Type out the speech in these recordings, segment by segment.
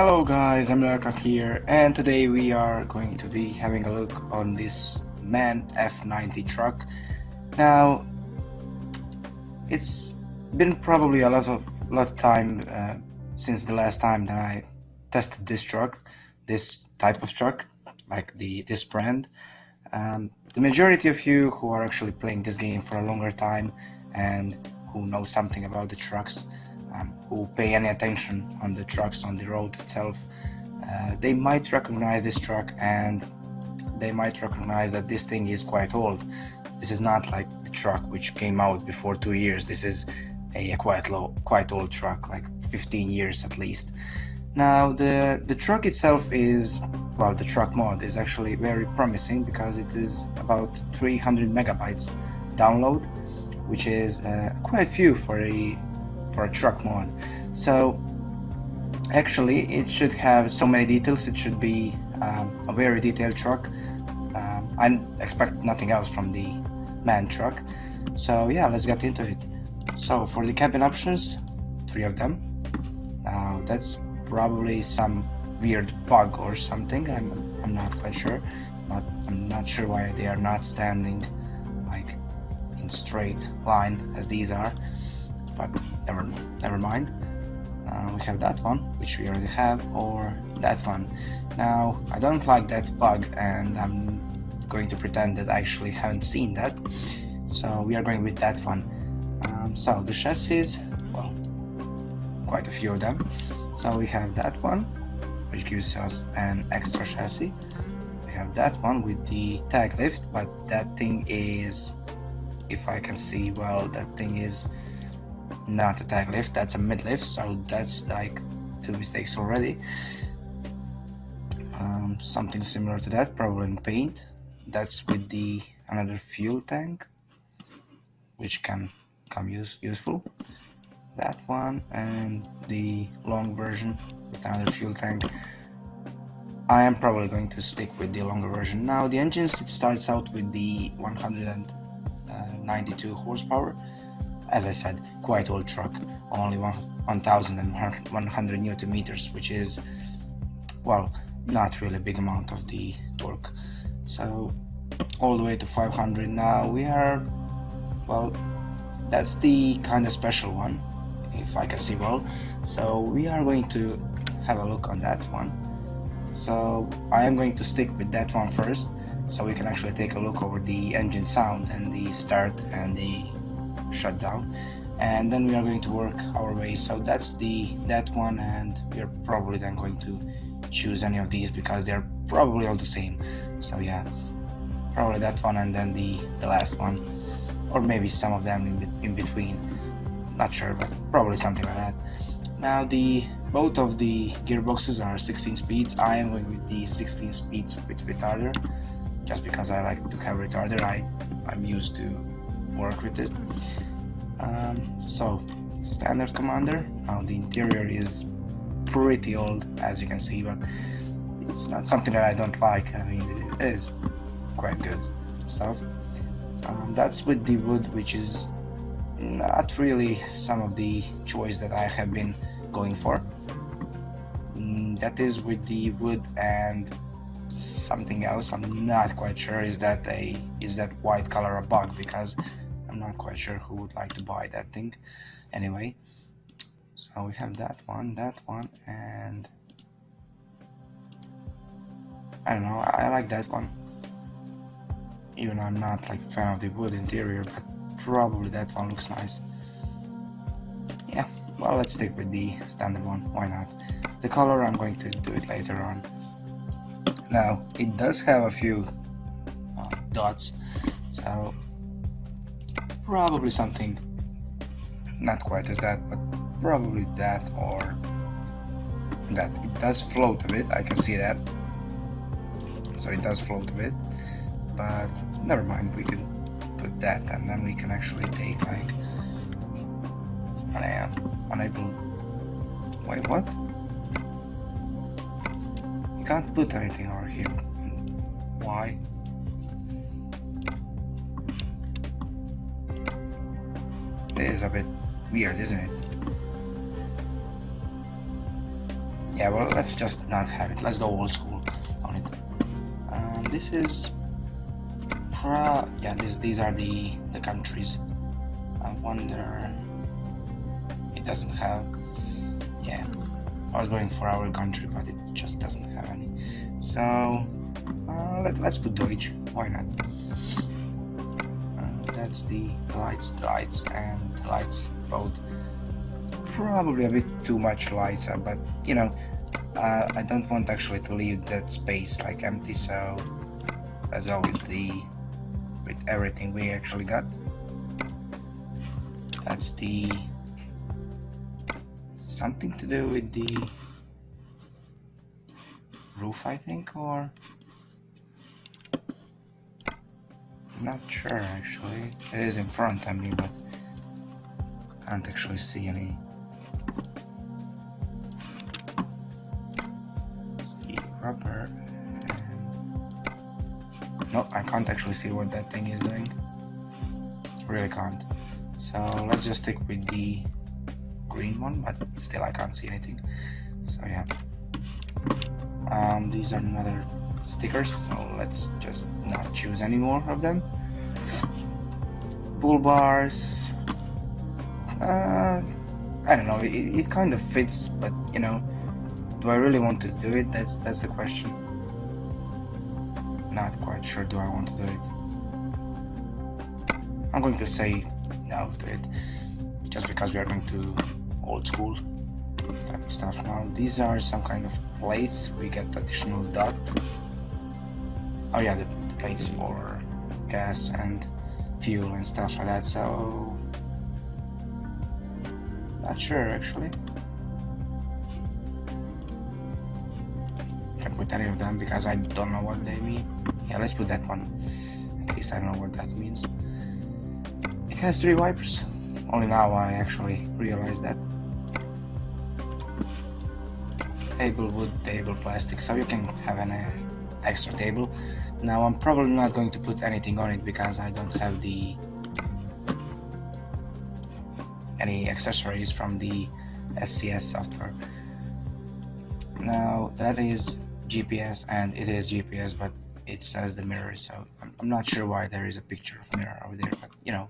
Hello guys, Emil here, and today we are going to be having a look on this MAN F90 truck. Now, it's been probably a lot of time since the last time that I tested this truck, this type of truck, like this brand. The majority of you who are actually playing this game for a longer time and who know something about the trucks, who pay any attention on the trucks on the road itself, they might recognize this truck, and they might recognize that this thing is quite old. This is not like the truck which came out before 2 years. This is a quite old truck, like 15 years at least. Now the truck itself is, well, the truck mod is actually very promising because it is about 300 megabytes download, which is quite few for a truck mod. So actually it should have so many details. It should be a very detailed truck. I expect nothing else from the MAN truck. So yeah, let's get into it. So for the cabin options, 3 of them. Now that's probably some weird bug or something. I'm not quite sure, but I'm not sure why they are not standing like in straight line as these are, but never mind. We have that one, which we already have, or that one. Now I don't like that bug, and I'm going to pretend that I actually haven't seen that, so we are going with that one. So the chassis, well, quite a few of them. So we have that one, which gives us an extra chassis. We have that one with the tag lift, but that thing is, if I can see well, that thing is not a tag lift, that's a mid lift, so that's like 2 mistakes already. Something similar to that, probably in paint. That's with the another fuel tank, which can come useful. That one, and the long version with another fuel tank. I am probably going to stick with the longer version. Now the engines, it starts out with the 192 horsepower. As I said, quite old truck, only 1100 newton meters, which is, well, not really a big amount of the torque. So all the way to 500. Now we are, well, that's the kind of special one, if I can see well. So we are going to have a look on that one. So I am going to stick with that one first, so we can actually take a look over the engine sound and the start and the shutdown, and then we are going to work our way. So that's that one, and we are probably then going to choose any of these because they're probably all the same. So yeah, probably that one, and then the last one, or maybe some of them in between, not sure, but probably something like that. Now both of the gearboxes are 16 speeds. I am going with the 16 speeds with retarder, just because I like to have retarder. I'm used to work with it. So standard commander. Now the interior is pretty old, as you can see, but it's not something that I don't like. I mean, it is quite good stuff. That's with the wood, which is not really some of the choice that I have been going for. That is with the wood and something else. I'm not quite sure. Is that white color a bug? Because I'm not quite sure who would like to buy that thing. Anyway, so we have that one, and I don't know, I like that one. Even I'm not like a fan of the wood interior, but probably that one looks nice. Yeah, well, let's stick with the standard one, why not? The color, I'm going to do it later on. Now it does have a few dots, so probably something not quite as that, but probably that or that. It does float a bit, I can see that, so it does float a bit, but never mind, we can put that, and then we can actually take like unable. Wait, what? You can't put anything over here. Why? It is a bit weird, isn't it? Yeah, well, let's just not have it. Let's go old school on it. This is yeah, these are the countries. I wonder, it doesn't have, yeah, I was going for our country, but it just doesn't have any. So let's put Deutsch, why not? That's the lights, and the lights both. Probably a bit too much lights, but you know, I don't want actually to leave that space like empty, so let's go with everything we actually got. That's the something to do with the roof, I think, or I'm not sure actually. It is in front of me, but can't actually see any. Rubber, and no, I can't actually see what that thing is doing. Really can't. So let's just stick with the green one, but still I can't see anything. So yeah, these are another stickers, so let's just not choose any more of them. Bull bars, I don't know, it kind of fits, but you know, do I really want to do it? That's the question. Not quite sure do I want to do it. I'm going to say no to it, just because we are going to old school type of stuff now. These are some kind of plates. We get additional dot. Oh yeah, the plates for gas and fuel and stuff like that. So not sure actually. Can't put any of them because I don't know what they mean. Yeah, let's put that one. At least I know what that means. It has 3 wipers. Only now I actually realized that. Table wood, table plastic, so you can have an extra table. Now I'm probably not going to put anything on it because I don't have any accessories from the SCS software. Now that is GPS, and it is GPS, but it says the mirror, so I'm not sure why there is a picture of mirror over there, but you know,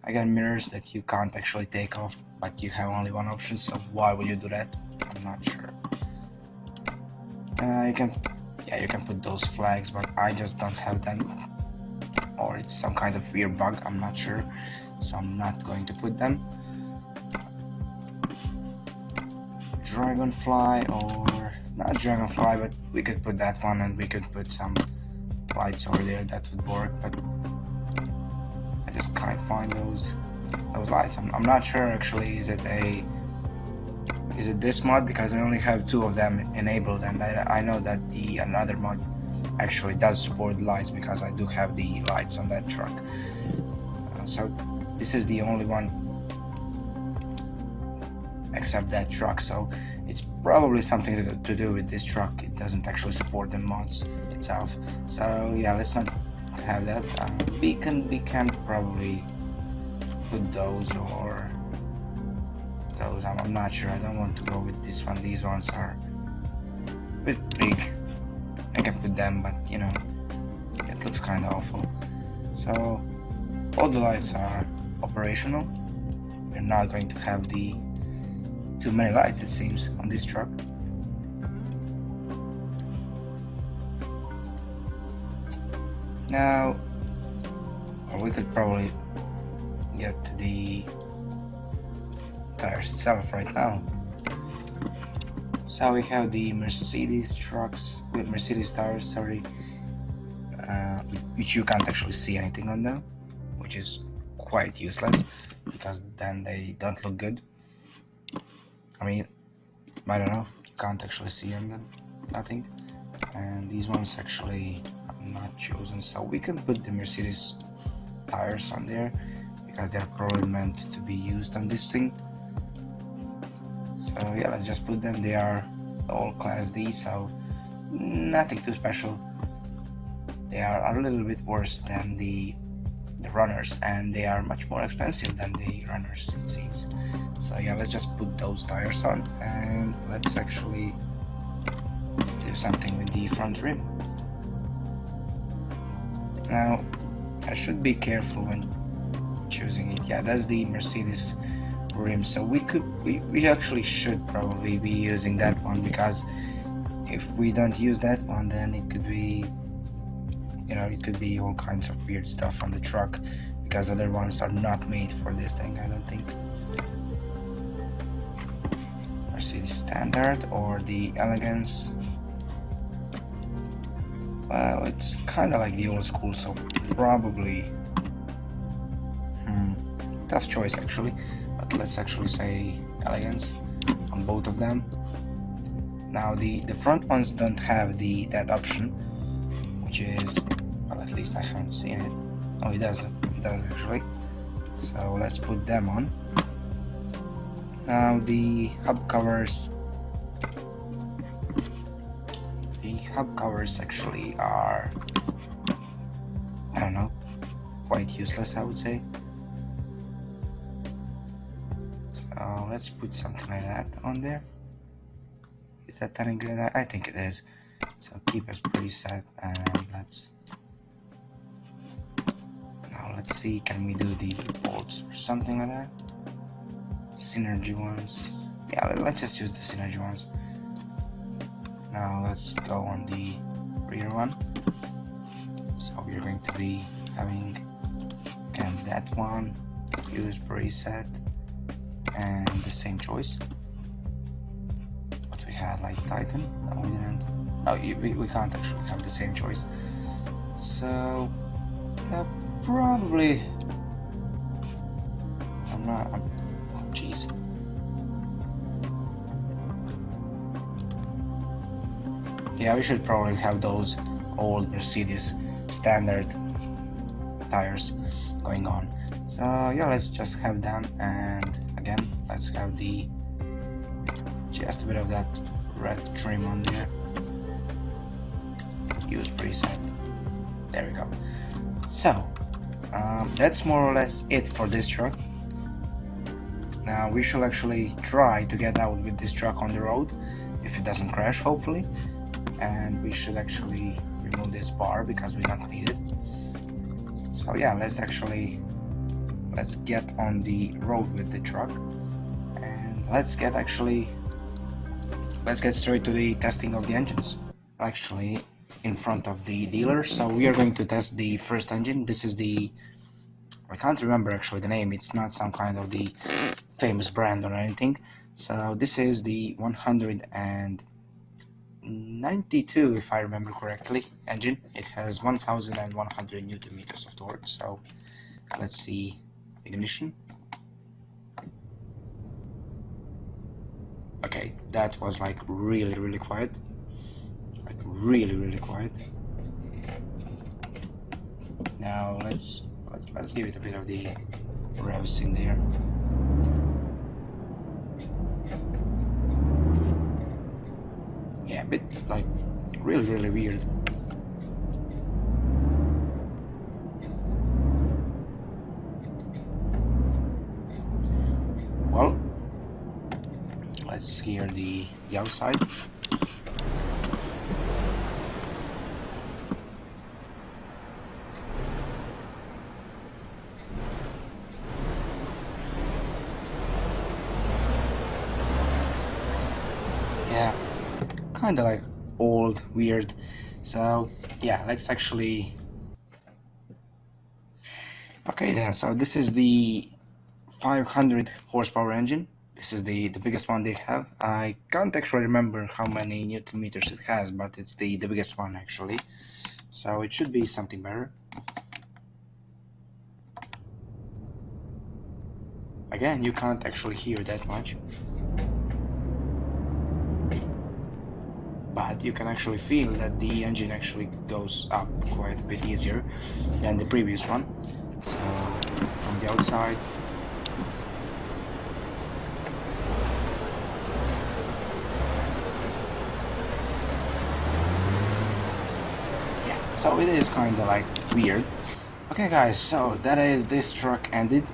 I got mirrors that you can't actually take off, but you have only one option, so why would you do that? I'm not sure. You can put those flags, but I just don't have them, or it's some kind of weird bug, I'm not sure, so I'm not going to put them. Dragonfly, or not dragonfly, but we could put that one, and we could put some lights over there, that would work, but I just can't find those lights. I'm not sure actually, is it this mod, because I only have 2 of them enabled, and I know that the another mod actually does support lights, because I do have the lights on that truck. So this is the only one except that truck, so it's probably something to do with this truck. It doesn't actually support the mods itself, so yeah, let's not have that. We can probably put those, or those, I'm not sure. I don't want to go with this one. These ones are a bit big. I can put them, but you know, it looks kind of awful. So all the lights are operational. We're not going to have too many lights, it seems, on this truck. Now, we could probably get to the tires itself right now. So we have the Mercedes trucks with Mercedes tires, sorry, which you can't actually see anything on them, which is quite useless, because then they don't look good. I mean, I don't know, you can't actually see on them, nothing. And these ones actually are not chosen, so we can put the Mercedes tires on there, because they're probably meant to be used on this thing. So yeah, let's just put them. They are all class D, so nothing too special. They are a little bit worse than the the runners, and they are much more expensive than the runners, it seems. So yeah, let's just put those tires on, and let's actually do something with the front rim. Now I should be careful when choosing it. Yeah, that's the Mercedes rim, so we actually should probably be using that one, because if we don't use that one, then it could be, you know, it could be all kinds of weird stuff on the truck, because other ones are not made for this thing, I don't think. Mercedes standard or the elegance. Well, it's kind of like the old school, so probably tough choice actually, but let's actually say elegance on both of them. Now the front ones don't have that option, which is, well, at least I haven't seen it. Oh, it does actually. So let's put them on. Now the hub covers actually are, I don't know, quite useless, I would say. So let's put something like that on there. Is that telling good? I think it is. So keep as preset, and let's see, can we do the bolts or something like that? Synergy ones. Yeah, let's just use the synergy ones. Now let's go on the rear one. So we're going to be having again that one, use preset, and the same choice. But we had like Titan. No, we didn't. No, we can't actually have the same choice. So probably oh jeez. Yeah, we should probably have those old Mercedes standard tires going on. So yeah, let's just have them, and again let's have just a bit of that red trim on there. Use preset. There we go. So that's more or less it for this truck. Now we should actually try to get out with this truck on the road, if it doesn't crash, hopefully. And we should actually remove this bar because we don't need it. So yeah, let's get on the road with the truck, and let's get straight to the testing of the engines. Actually, in front of the dealer. So we are going to test the first engine. This is I can't remember actually the name. It's not some kind of the famous brand or anything. So this is the 192, if I remember correctly, engine. It has 1100 Newton meters of torque. So let's see, ignition. Okay, that was like really quiet, like really quiet. Now let's give it a bit of the revs in there. Yeah, a bit like really weird. Well, let's hear the outside. Yeah, kind of like old, weird. So yeah, let's actually. Okay then, so this is the 500 horsepower engine. This is the biggest one they have. I can't actually remember how many Newton meters it has, but it's the biggest one actually. So it should be something better. Again, you can't actually hear that much, but you can actually feel that the engine actually goes up quite a bit easier than the previous one. So from the outside, yeah, so it is kind of like weird, Okay guys, so that is this truck ended.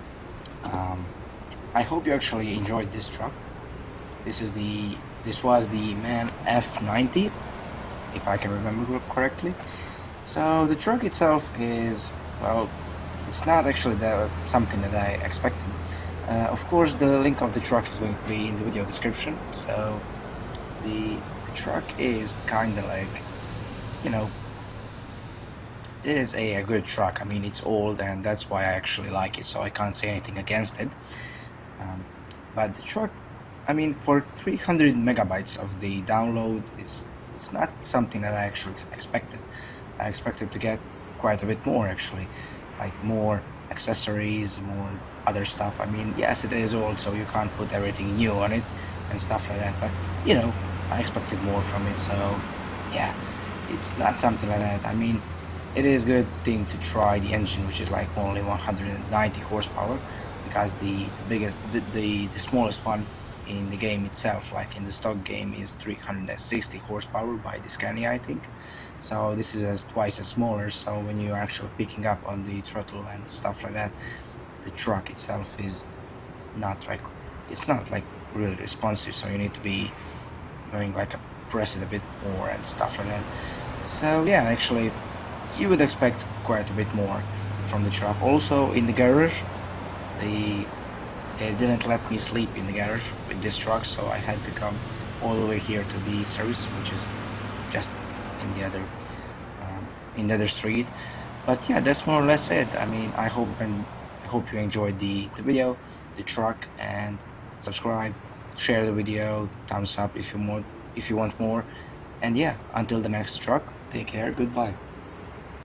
I hope you actually enjoyed this truck. This was the MAN F90, if I can remember correctly. So the truck itself is, well, it's not actually something that I expected. Of course, the link of the truck is going to be in the video description. So the truck is kind of like, you know, it is a good truck. I mean, it's old, and that's why I actually like it. So I can't say anything against it. But the truck, I mean, for 300 megabytes of the download, it's not something that I actually expected. I expected to get quite a bit more actually, like more accessories, more other stuff. I mean, yes, it is old, so you can't put everything new on it and stuff like that. But you know, I expected more from it. So yeah, it's not something like that. I mean, it is a good thing to try the engine, which is like only 190 horsepower, because the smallest one in the game itself, like in the stock game, is 360 horsepower by the Scania, I think. So this is twice as smaller. So when you're actually picking up on the throttle and stuff like that, the truck itself is not like it's not like really responsive. So you need to be going like press it a bit more and stuff like that. So yeah, actually you would expect quite a bit more from the truck. Also in the garage, they didn't let me sleep in the garage with this truck, so I had to come all the way here to the service, which is just in the other street. But yeah, that's more or less it. I mean, I hope you enjoyed the video, the truck, and subscribe, share the video, thumbs up if you want more. And yeah, until the next truck, take care, goodbye.